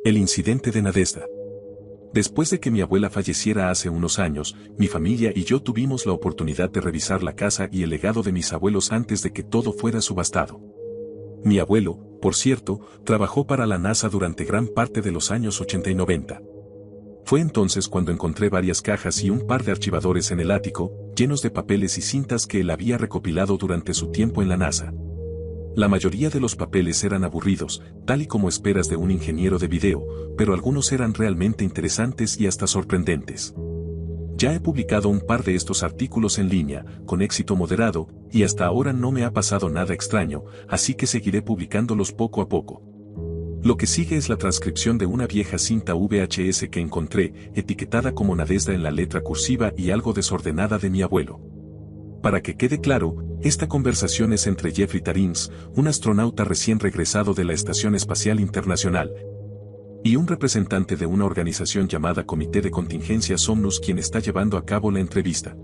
El incidente de Nadezhda. Después de que mi abuela falleciera hace unos años, mi familia y yo tuvimos la oportunidad de revisar la casa y el legado de mis abuelos antes de que todo fuera subastado. Mi abuelo, por cierto, trabajó para la NASA durante gran parte de los años 80 y 90. Fue entonces cuando encontré varias cajas y un par de archivadores en el ático, llenos de papeles y cintas que él había recopilado durante su tiempo en la NASA. La mayoría de los papeles eran aburridos, tal y como esperas de un ingeniero de video, pero algunos eran realmente interesantes y hasta sorprendentes. Ya he publicado un par de estos artículos en línea, con éxito moderado, y hasta ahora no me ha pasado nada extraño, así que seguiré publicándolos poco a poco. Lo que sigue es la transcripción de una vieja cinta VHS que encontré, etiquetada como Nadezhda en la letra cursiva y algo desordenada de mi abuelo. Para que quede claro, esta conversación es entre Jeffrey Tarins, un astronauta recién regresado de la Estación Espacial Internacional, y un representante de una organización llamada Comité de Contingencia Somnus quien está llevando a cabo la entrevista.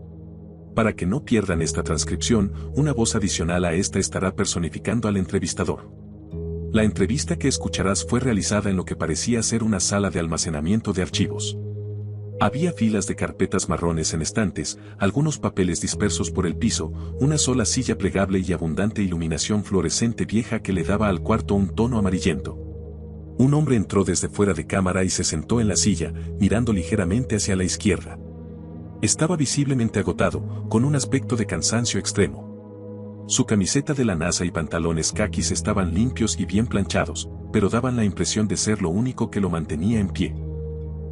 Para que no pierdan esta transcripción, una voz adicional a esta estará personificando al entrevistador. La entrevista que escucharás fue realizada en lo que parecía ser una sala de almacenamiento de archivos. Había filas de carpetas marrones en estantes, algunos papeles dispersos por el piso, una sola silla plegable y abundante iluminación fluorescente vieja que le daba al cuarto un tono amarillento. Un hombre entró desde fuera de cámara y se sentó en la silla, mirando ligeramente hacia la izquierda. Estaba visiblemente agotado, con un aspecto de cansancio extremo. Su camiseta de la NASA y pantalones caquis estaban limpios y bien planchados, pero daban la impresión de ser lo único que lo mantenía en pie.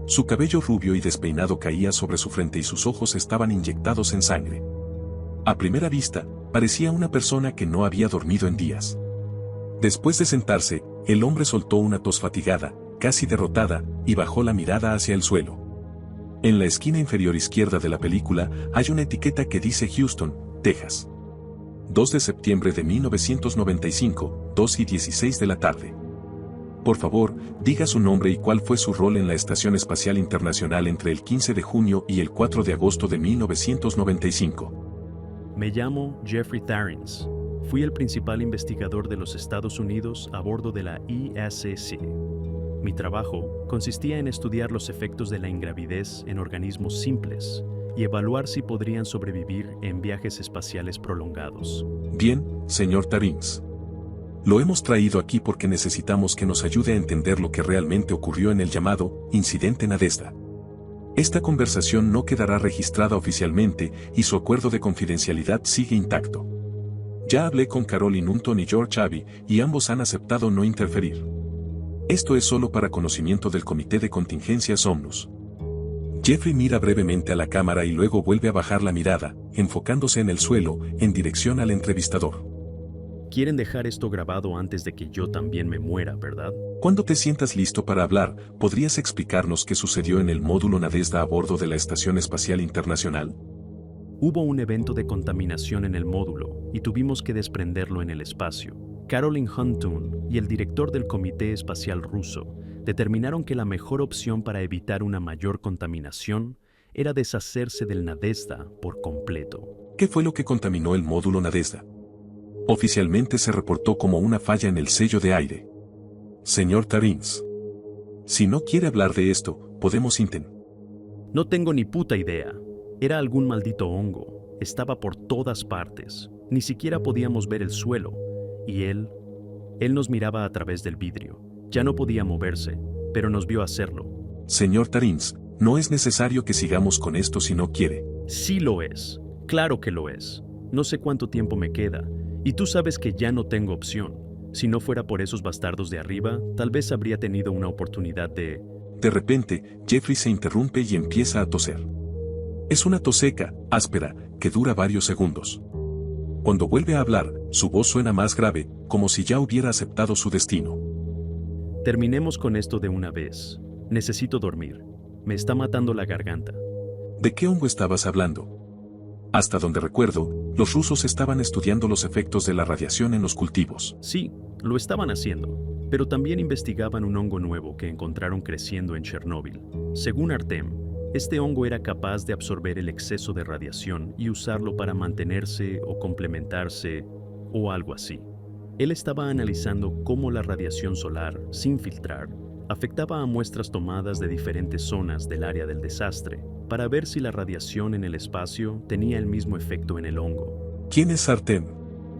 Su cabello rubio y despeinado caía sobre su frente y sus ojos estaban inyectados en sangre. A primera vista, parecía una persona que no había dormido en días. Después de sentarse, el hombre soltó una tos fatigada, casi derrotada, y bajó la mirada hacia el suelo. En la esquina inferior izquierda de la película hay una etiqueta que dice Houston, Texas. 2 de septiembre de 1995, 2:16 de la tarde. Por favor, diga su nombre y cuál fue su rol en la Estación Espacial Internacional entre el 15 de junio y el 4 de agosto de 1995. Me llamo Jeffrey Tarins. Fui el principal investigador de los Estados Unidos a bordo de la ISS. Mi trabajo consistía en estudiar los efectos de la ingravidez en organismos simples y evaluar si podrían sobrevivir en viajes espaciales prolongados. Bien, señor Tarins. Lo hemos traído aquí porque necesitamos que nos ayude a entender lo que realmente ocurrió en el llamado incidente Nadezhda. Esta conversación no quedará registrada oficialmente y su acuerdo de confidencialidad sigue intacto. Ya hablé con Caroline Hunton y George Abbey y ambos han aceptado no interferir. Esto es solo para conocimiento del Comité de Contingencia Somnus. Jeffrey mira brevemente a la cámara y luego vuelve a bajar la mirada, enfocándose en el suelo, en dirección al entrevistador. Quieren dejar esto grabado antes de que yo también me muera, ¿verdad? Cuando te sientas listo para hablar, ¿podrías explicarnos qué sucedió en el módulo Nadezhda a bordo de la Estación Espacial Internacional? Hubo un evento de contaminación en el módulo y tuvimos que desprenderlo en el espacio. Caroline Hunton y el director del Comité Espacial Ruso determinaron que la mejor opción para evitar una mayor contaminación era deshacerse del Nadezhda por completo. ¿Qué fue lo que contaminó el módulo Nadezhda? Oficialmente se reportó como una falla en el sello de aire. Señor Tarins. Si no quiere hablar de esto, podemos intentar. No tengo ni puta idea. Era algún maldito hongo. Estaba por todas partes. Ni siquiera podíamos ver el suelo. Y él nos miraba a través del vidrio. Ya no podía moverse, pero nos vio hacerlo. Señor Tarins, no es necesario que sigamos con esto si no quiere. Sí lo es. Claro que lo es. No sé cuánto tiempo me queda. Y tú sabes que ya no tengo opción. Si no fuera por esos bastardos de arriba, tal vez habría tenido una oportunidad de... De repente, Jeffrey se interrumpe y empieza a toser. Es una tos seca, áspera, que dura varios segundos. Cuando vuelve a hablar, su voz suena más grave, como si ya hubiera aceptado su destino. Terminemos con esto de una vez. Necesito dormir. Me está matando la garganta. ¿De qué hongo estabas hablando? Hasta donde recuerdo, los rusos estaban estudiando los efectos de la radiación en los cultivos. Sí, lo estaban haciendo, pero también investigaban un hongo nuevo que encontraron creciendo en Chernóbil. Según Artem, este hongo era capaz de absorber el exceso de radiación y usarlo para mantenerse o complementarse o algo así. Él estaba analizando cómo la radiación solar, sin filtrar, Afectaba a muestras tomadas de diferentes zonas del área del desastre para ver si la radiación en el espacio tenía el mismo efecto en el hongo. ¿Quién es Artem?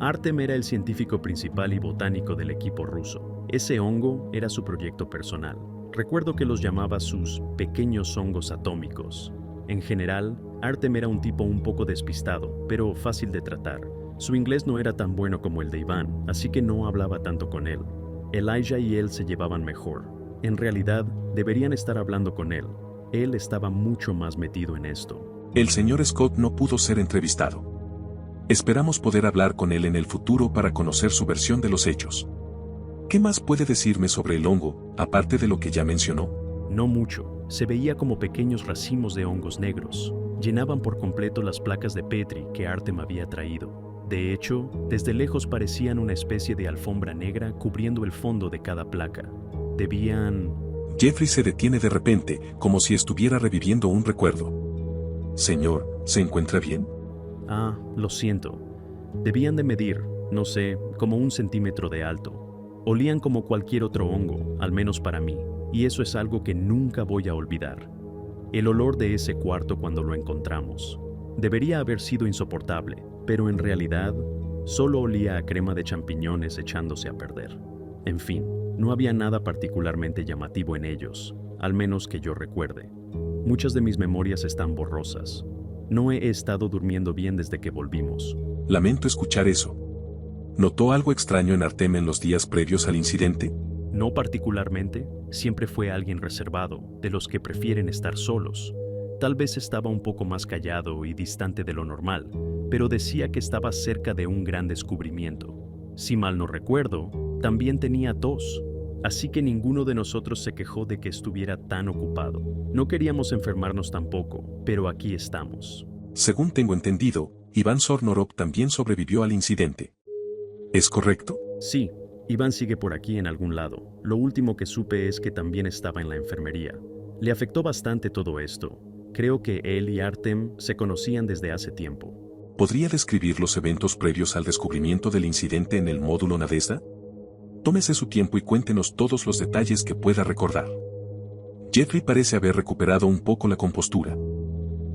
Artem era el científico principal y botánico del equipo ruso. Ese hongo era su proyecto personal. Recuerdo que los llamaba sus pequeños hongos atómicos. En general, Artem era un tipo un poco despistado, pero fácil de tratar. Su inglés no era tan bueno como el de Iván, así que no hablaba tanto con él. Elijah y él se llevaban mejor. En realidad, deberían estar hablando con él. Él estaba mucho más metido en esto. El señor Scott no pudo ser entrevistado. Esperamos poder hablar con él en el futuro para conocer su versión de los hechos. ¿Qué más puede decirme sobre el hongo, aparte de lo que ya mencionó? No mucho. Se veía como pequeños racimos de hongos negros. Llenaban por completo las placas de Petri que Artem había traído. De hecho, desde lejos parecían una especie de alfombra negra cubriendo el fondo de cada placa. Debían... Jeffrey se detiene de repente, como si estuviera reviviendo un recuerdo. Señor, ¿se encuentra bien? Ah, lo siento. Debían de medir, no sé, como 1 centímetro de alto. Olían como cualquier otro hongo, al menos para mí, y eso es algo que nunca voy a olvidar. El olor de ese cuarto cuando lo encontramos. Debería haber sido insoportable, pero en realidad solo olía a crema de champiñones echándose a perder. En fin, no había nada particularmente llamativo en ellos, al menos que yo recuerde. Muchas de mis memorias están borrosas. No he estado durmiendo bien desde que volvimos. Lamento escuchar eso. ¿Notó algo extraño en Artem en los días previos al incidente? No particularmente, siempre fue alguien reservado, de los que prefieren estar solos. Tal vez estaba un poco más callado y distante de lo normal, pero decía que estaba cerca de un gran descubrimiento. Si mal no recuerdo, también tenía tos, así que ninguno de nosotros se quejó de que estuviera tan ocupado. No queríamos enfermarnos tampoco, pero aquí estamos. Según tengo entendido, Iván Sornorov también sobrevivió al incidente. ¿Es correcto? Sí, Iván sigue por aquí en algún lado. Lo último que supe es que también estaba en la enfermería. Le afectó bastante todo esto. Creo que él y Artem se conocían desde hace tiempo. ¿Podría describir los eventos previos al descubrimiento del incidente en el módulo Nadezhda? Tómese su tiempo y cuéntenos todos los detalles que pueda recordar. Jeffrey parece haber recuperado un poco la compostura.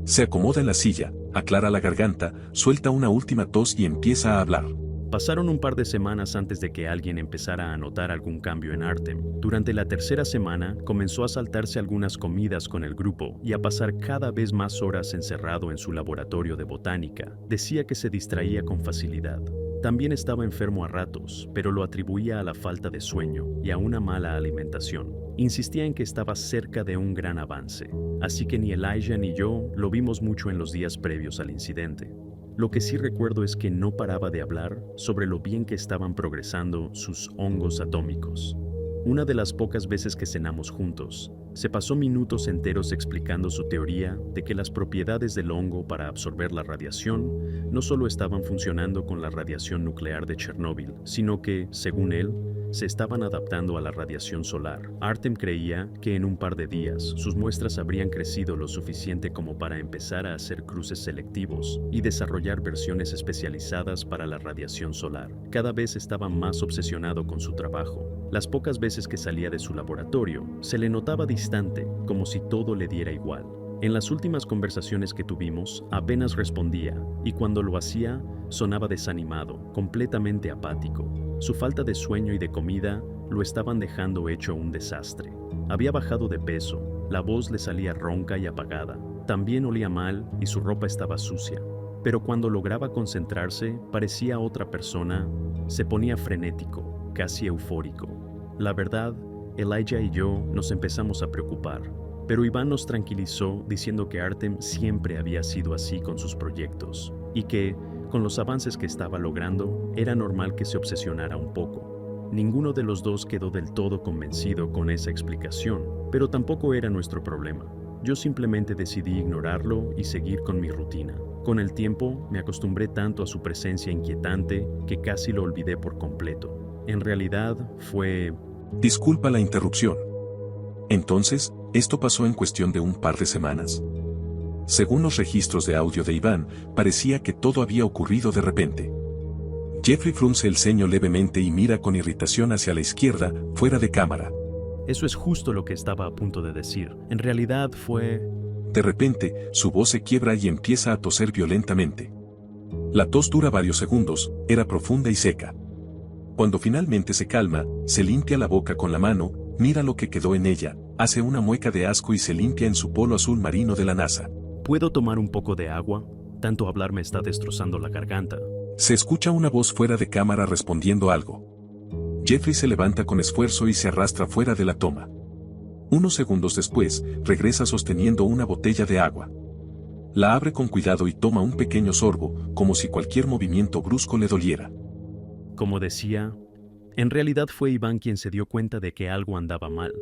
Se acomoda en la silla, aclara la garganta, suelta una última tos y empieza a hablar. Pasaron un par de semanas antes de que alguien empezara a notar algún cambio en Artem. Durante la tercera semana, comenzó a saltarse algunas comidas con el grupo y a pasar cada vez más horas encerrado en su laboratorio de botánica. Decía que se distraía con facilidad. También estaba enfermo a ratos, pero lo atribuía a la falta de sueño y a una mala alimentación. Insistía en que estaba cerca de un gran avance, así que ni Elijah ni yo lo vimos mucho en los días previos al incidente. Lo que sí recuerdo es que no paraba de hablar sobre lo bien que estaban progresando sus hongos atómicos. Una de las pocas veces que cenamos juntos, se pasó minutos enteros explicando su teoría de que las propiedades del hongo para absorber la radiación no solo estaban funcionando con la radiación nuclear de Chernóbil, sino que, según él, se estaban adaptando a la radiación solar. Artem creía que en un par de días sus muestras habrían crecido lo suficiente como para empezar a hacer cruces selectivos y desarrollar versiones especializadas para la radiación solar. Cada vez estaba más obsesionado con su trabajo. Las pocas veces que salía de su laboratorio, se le notaba distante, como si todo le diera igual. En las últimas conversaciones que tuvimos, apenas respondía, y cuando lo hacía, sonaba desanimado, completamente apático. Su falta de sueño y de comida lo estaban dejando hecho un desastre. Había bajado de peso, la voz le salía ronca y apagada. También olía mal y su ropa estaba sucia. Pero cuando lograba concentrarse, parecía otra persona. Se ponía frenético, casi eufórico. La verdad, Elijah y yo nos empezamos a preocupar. Pero Iván nos tranquilizó diciendo que Artem siempre había sido así con sus proyectos y que, con los avances que estaba logrando, era normal que se obsesionara un poco. Ninguno de los dos quedó del todo convencido con esa explicación, pero tampoco era nuestro problema. Yo simplemente decidí ignorarlo y seguir con mi rutina. Con el tiempo, me acostumbré tanto a su presencia inquietante que casi lo olvidé por completo. En realidad, fue... Disculpa la interrupción. Entonces, ¿esto pasó en cuestión de un par de semanas? Según los registros de audio de Iván, parecía que todo había ocurrido de repente. Jeffrey frunce el ceño levemente y mira con irritación hacia la izquierda, fuera de cámara. Eso es justo lo que estaba a punto de decir. En realidad fue... De repente, su voz se quiebra y empieza a toser violentamente. La tos dura varios segundos, era profunda y seca. Cuando finalmente se calma, se limpia la boca con la mano, mira lo que quedó en ella, hace una mueca de asco y se limpia en su polo azul marino de la NASA. ¿Puedo tomar un poco de agua? Tanto hablar me está destrozando la garganta. Se escucha una voz fuera de cámara respondiendo algo. Jeffrey se levanta con esfuerzo y se arrastra fuera de la toma. Unos segundos después, regresa sosteniendo una botella de agua. La abre con cuidado y toma un pequeño sorbo, como si cualquier movimiento brusco le doliera. Como decía, en realidad fue Iván quien se dio cuenta de que algo andaba mal.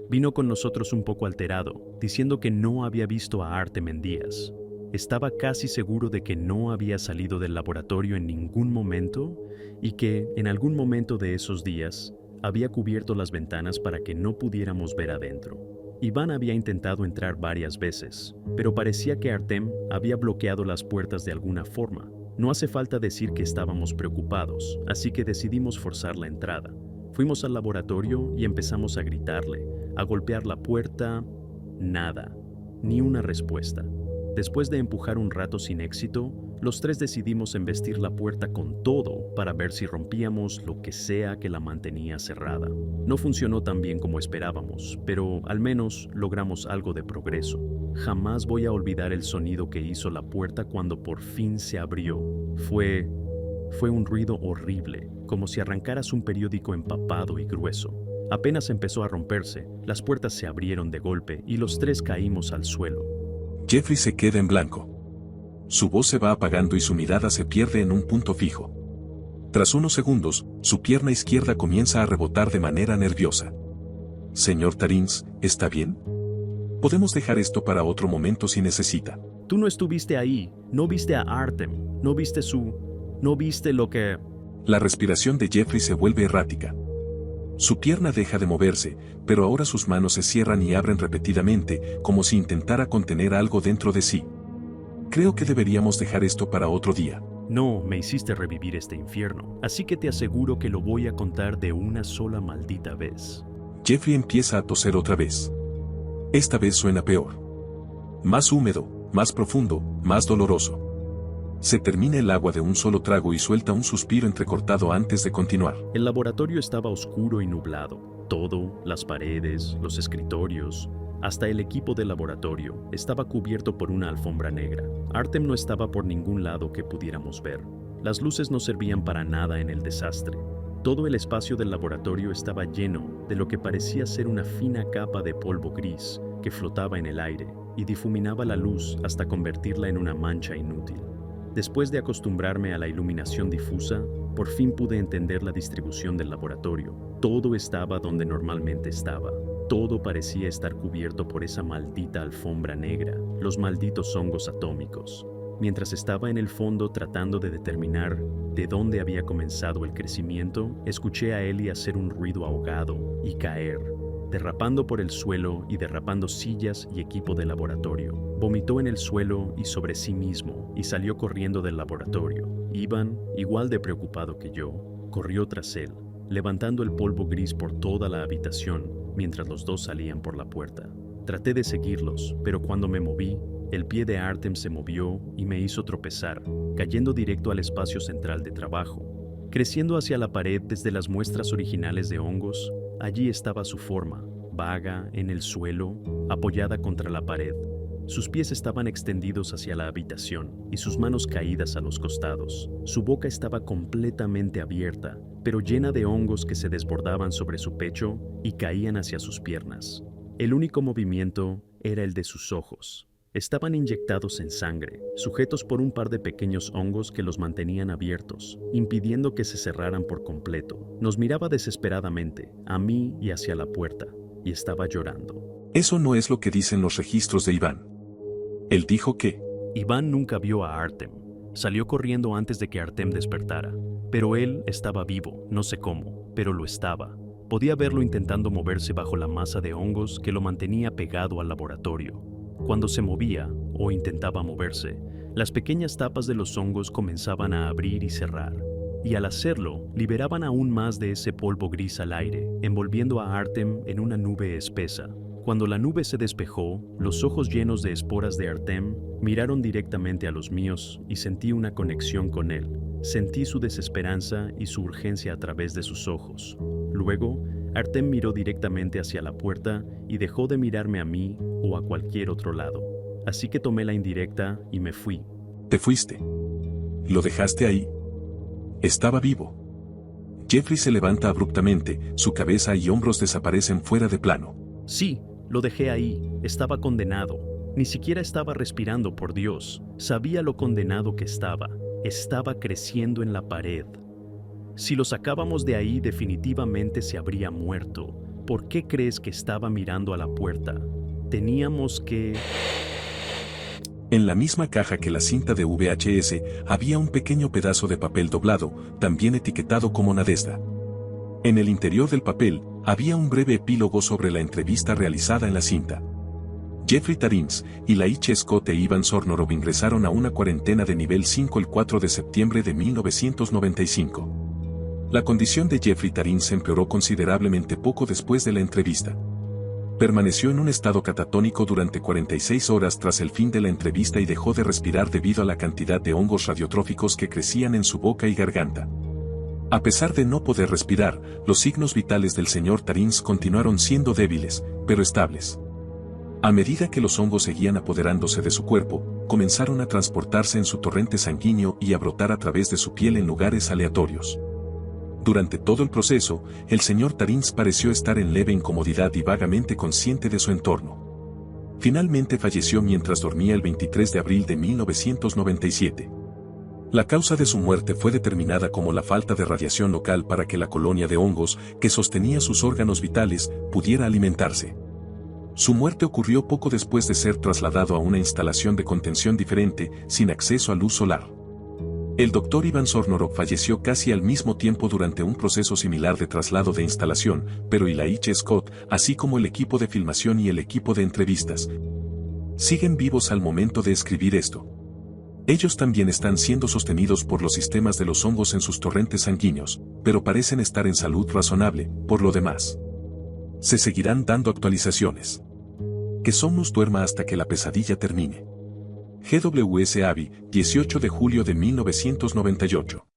Vino con nosotros un poco alterado, diciendo que no había visto a Artem en días. Estaba casi seguro de que no había salido del laboratorio en ningún momento y que, en algún momento de esos días, había cubierto las ventanas para que no pudiéramos ver adentro. Iván había intentado entrar varias veces, pero parecía que Artem había bloqueado las puertas de alguna forma. No hace falta decir que estábamos preocupados, así que decidimos forzar la entrada. Fuimos al laboratorio y empezamos a gritarle, a golpear la puerta. Nada, ni una respuesta. Después de empujar un rato sin éxito, los tres decidimos embestir la puerta con todo para ver si rompíamos lo que sea que la mantenía cerrada. No funcionó tan bien como esperábamos, pero al menos logramos algo de progreso. Jamás voy a olvidar el sonido que hizo la puerta cuando por fin se abrió. Fue un ruido horrible, como si arrancaras un periódico empapado y grueso. Apenas empezó a romperse, las puertas se abrieron de golpe y los tres caímos al suelo. Jeffrey se queda en blanco. Su voz se va apagando y su mirada se pierde en un punto fijo. Tras unos segundos, su pierna izquierda comienza a rebotar de manera nerviosa. Señor Tarins, ¿está bien? Podemos dejar esto para otro momento si necesita. Tú no estuviste ahí, no viste a Artem, no viste lo que... La respiración de Jeffrey se vuelve errática. Su pierna deja de moverse, pero ahora sus manos se cierran y abren repetidamente, como si intentara contener algo dentro de sí. Creo que deberíamos dejar esto para otro día. No, me hiciste revivir este infierno, así que te aseguro que lo voy a contar de una sola maldita vez. Jeffrey empieza a toser otra vez. Esta vez suena peor. Más húmedo, más profundo, más doloroso. Se termina el agua de un solo trago y suelta un suspiro entrecortado antes de continuar. El laboratorio estaba oscuro y nublado. Todo, las paredes, los escritorios, hasta el equipo del laboratorio, estaba cubierto por una alfombra negra. Artem no estaba por ningún lado que pudiéramos ver. Las luces no servían para nada en el desastre. Todo el espacio del laboratorio estaba lleno de lo que parecía ser una fina capa de polvo gris que flotaba en el aire y difuminaba la luz hasta convertirla en una mancha inútil. Después de acostumbrarme a la iluminación difusa, por fin pude entender la distribución del laboratorio. Todo estaba donde normalmente estaba. Todo parecía estar cubierto por esa maldita alfombra negra, los malditos hongos atómicos. Mientras estaba en el fondo tratando de determinar de dónde había comenzado el crecimiento, escuché a Ellie hacer un ruido ahogado y caer, derrapando por el suelo y derrapando sillas y equipo de laboratorio. Vomitó en el suelo y sobre sí mismo y salió corriendo del laboratorio. Iván, igual de preocupado que yo, corrió tras él, levantando el polvo gris por toda la habitación mientras los dos salían por la puerta. Traté de seguirlos, pero cuando me moví, el pie de Artem se movió y me hizo tropezar, cayendo directo al espacio central de trabajo. Creciendo hacia la pared desde las muestras originales de hongos, allí estaba su forma, vaga, en el suelo, apoyada contra la pared. Sus pies estaban extendidos hacia la habitación y sus manos caídas a los costados. Su boca estaba completamente abierta, pero llena de hongos que se desbordaban sobre su pecho y caían hacia sus piernas. El único movimiento era el de sus ojos. Estaban inyectados en sangre, sujetos por un par de pequeños hongos que los mantenían abiertos, impidiendo que se cerraran por completo. Nos miraba desesperadamente, a mí y hacia la puerta, y estaba llorando. Eso no es lo que dicen los registros de Iván. Él dijo que... Iván nunca vio a Artem. Salió corriendo antes de que Artem despertara. Pero él estaba vivo, no sé cómo, pero lo estaba. Podía verlo intentando moverse bajo la masa de hongos que lo mantenía pegado al laboratorio. Cuando se movía, o intentaba moverse, las pequeñas tapas de los hongos comenzaban a abrir y cerrar. y al hacerlo, liberaban aún más de ese polvo gris al aire, envolviendo a Artem en una nube espesa. Cuando la nube se despejó, los ojos llenos de esporas de Artem miraron directamente a los míos y sentí una conexión con él. Sentí su desesperanza y su urgencia a través de sus ojos. Luego, Artem miró directamente hacia la puerta y dejó de mirarme a mí o a cualquier otro lado. Así que tomé la indirecta y me fui. Te fuiste. Lo dejaste ahí. Estaba vivo. Jeffrey se levanta abruptamente, su cabeza y hombros desaparecen fuera de plano. Sí, lo dejé ahí. Estaba condenado. Ni siquiera estaba respirando, por Dios. Sabía lo condenado que estaba. Estaba creciendo en la pared. Si lo sacábamos de ahí, definitivamente se habría muerto. ¿Por qué crees que estaba mirando a la puerta? Teníamos que... En la misma caja que la cinta de VHS, había un pequeño pedazo de papel doblado, también etiquetado como Nadezhda. En el interior del papel, había un breve epílogo sobre la entrevista realizada en la cinta. Jeffrey Tarins, Ilaiche Scott e Ivan Sornorov ingresaron a una cuarentena de nivel 5 el 4 de septiembre de 1995. La condición de Jeffrey Tarins empeoró considerablemente poco después de la entrevista. Permaneció en un estado catatónico durante 46 horas tras el fin de la entrevista y dejó de respirar debido a la cantidad de hongos radiotróficos que crecían en su boca y garganta. A pesar de no poder respirar, los signos vitales del señor Tarins continuaron siendo débiles, pero estables. A medida que los hongos seguían apoderándose de su cuerpo, comenzaron a transportarse en su torrente sanguíneo y a brotar a través de su piel en lugares aleatorios. Durante todo el proceso, el señor Tarins pareció estar en leve incomodidad y vagamente consciente de su entorno. Finalmente falleció mientras dormía el 23 de abril de 1997. La causa de su muerte fue determinada como la falta de radiación local para que la colonia de hongos, que sostenía sus órganos vitales, pudiera alimentarse. Su muerte ocurrió poco después de ser trasladado a una instalación de contención diferente, sin acceso a luz solar. El doctor Ivan Sornorov falleció casi al mismo tiempo durante un proceso similar de traslado de instalación, pero Ilaiche Scott, así como el equipo de filmación y el equipo de entrevistas, siguen vivos al momento de escribir esto. Ellos también están siendo sostenidos por los sistemas de los hongos en sus torrentes sanguíneos, pero parecen estar en salud razonable, por lo demás. Se seguirán dando actualizaciones. Que Somnus duerma hasta que la pesadilla termine. GWS Avi, 18 de julio de 1998.